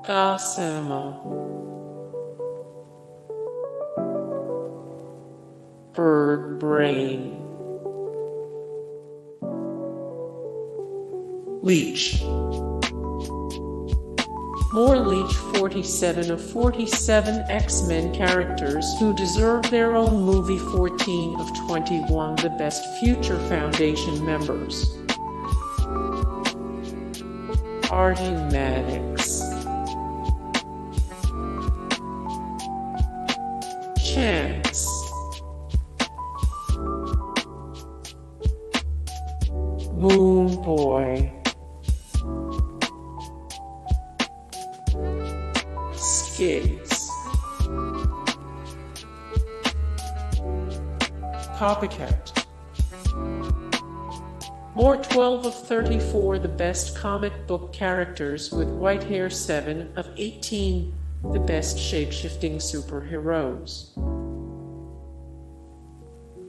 Gosamyr, Bird Brain, Leech. More Leech 47 of 47 X-Men characters who deserve their own movie. 14 of 21 the best Future Foundation members. Artie Maddicks, Chance, Moon Boy, Skids, Copycat. More 12 of 34 the best comic book characters with white hair. 7 of 18 the best shape-shifting superheroes.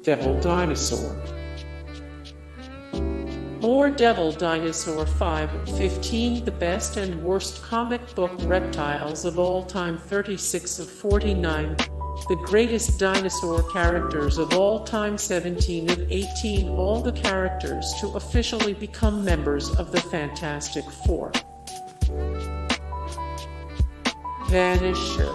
Devil Dinosaur. More Devil Dinosaur. 5 of 15 the best and worst comic book reptiles of all time. 36 of 49 the greatest dinosaur characters of all time. 17 of 18 all the characters to officially become members of the Fantastic Four. Vanisher,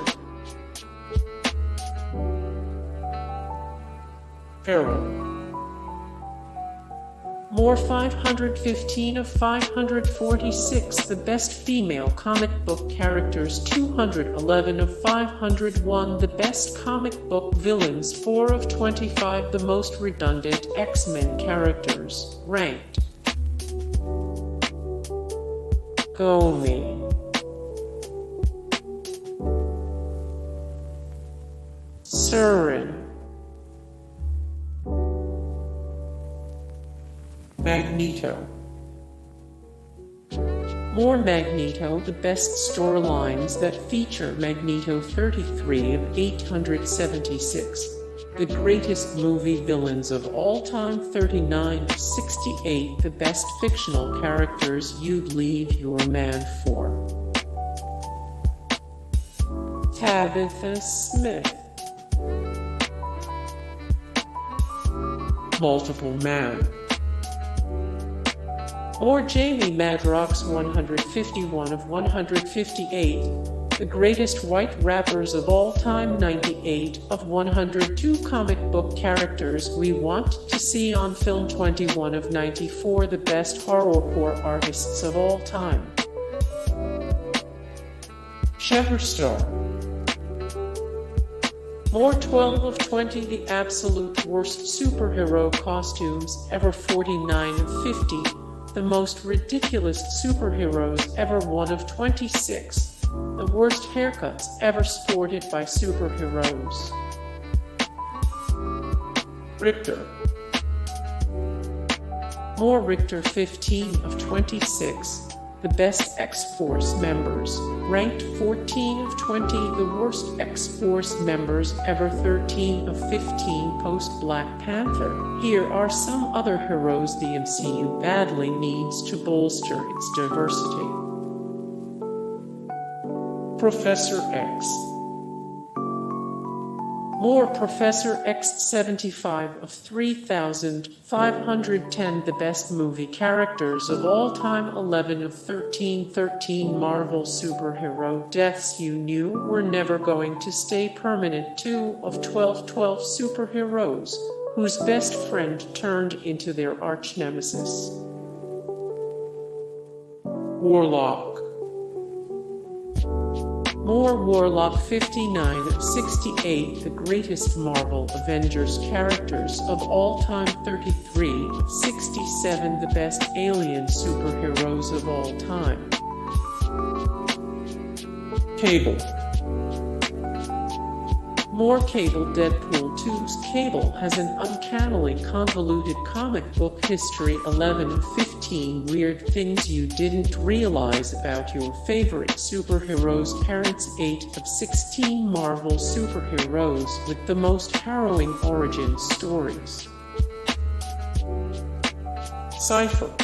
Pharaoh. More 515 of 546 the best female comic book characters. 211 of 501 the best comic book villains. 4 of 25 the most redundant X-Men characters. Ranked: Gomi, Siryn, Magneto. More Magneto the best storylines that feature Magneto. 33 of 876 the greatest movie villains of all time. 39 of 68 the best fictional characters you'd leave your man for. Tabitha Smith, Multiple Man. Or Jamie Madrox. 151 of 158 the greatest white rappers of all time. 98 of 102 comic book characters we want to see on film. 21 of 94 the best horrorcore artists of all time. Shatterstar. More 12 of 20 the absolute worst superhero costumes ever. 49 of 50 the most ridiculous superheroes ever. 1 of 26 the worst haircuts ever sported by superheroes. Rictor. More Rictor. 15 of 26 the best X-Force members. Ranked 14 of 20 the worst X-Force members ever. 13 of 15 post-Black Panther. Here are some other heroes the MCU badly needs to bolster its diversity. Professor X. More Professor X. 75 of 3,510 the best movie characters of all time. 11 of 13 Marvel superhero deaths you knew were never going to stay permanent. 2 of 12 superheroes whose best friend turned into their arch nemesis. Warlock. More Warlock. 59 of 68 the greatest Marvel Avengers characters of all time. 33 of 67 the best alien superheroes of all time. Cable. More Cable. Deadpool 2's Cable has an uncannily convoluted comic book history. 11 of 15 weird things you didn't realize about your favorite superheroes' parents. 8 of 16 Marvel superheroes with the most harrowing origin stories. Cypher.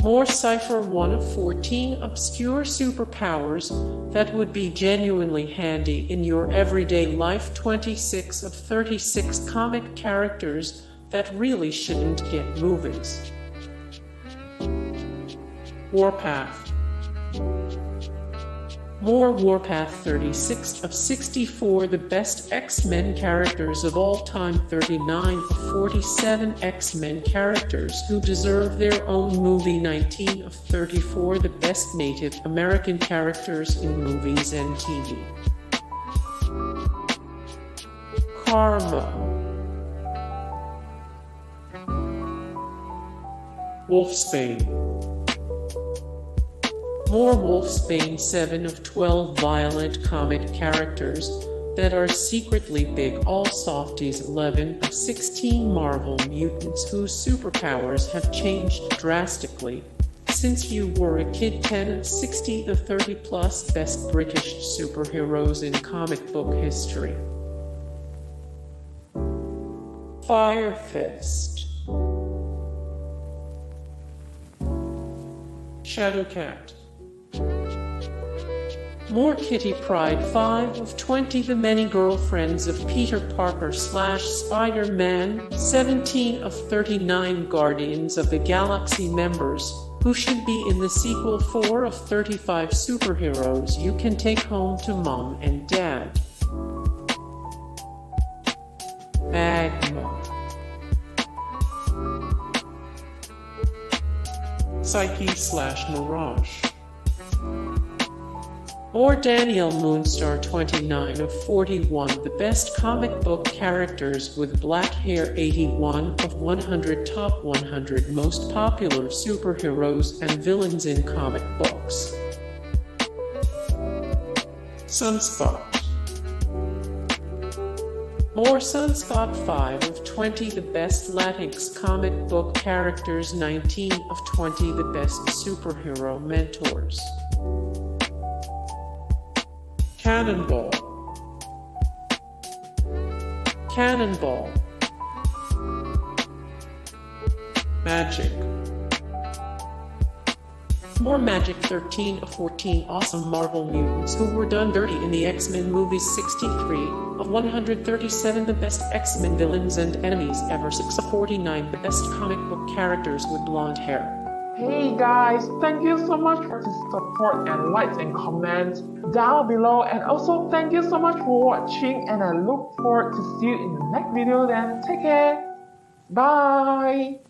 More Cypher 1 of 14 obscure superpowers that would be genuinely handy in your everyday life. 26 of 36 comic characters that really shouldn't get movies. Warpath. More Warpath. 36 of 64 the best X-Men characters of all time. 39 of 47 X-Men characters who deserve their own movie. 19 of 34 the best Native American characters in movies and TV. Karma. Wolfsbane. More Wolfsbane. 7 of 12 violent comic characters that are secretly big, all softies. 11 of 16 Marvel mutants whose superpowers have changed drastically since you were a kid. 10 of 60 the 30 plus best British superheroes in comic book history. Firefist. Shadowcat. More Kitty Pryde. 5 of 20 the many girlfriends of Peter Parker / Spider-Man. 17 of 39 Guardians of the Galaxy members who should be in the sequel. 4 of 35 superheroes you can take home to mom and dad. Magma. Psyche / Mirage. Or Daniel Moonstar. 29 of 41 the best comic book characters with black hair. 81 of 100 top 100 most popular superheroes and villains in comic books. Sunspot. More Sunspot. 5 of 20 the best Latinx comic book characters. 19 of 20 the best superhero mentors. Cannonball. Cannonball. Magik. More Magik. 13 of 14 awesome Marvel mutants who were done dirty in the X-Men movies. 63 of 137 the best X-Men villains and enemies ever. 6 of 49 the best comic book characters with blonde hair. Hey guys, thank you so much for the support and likes and comments down below, and also thank you so much for watching, and I look forward to see you in the next video. Then take care, bye.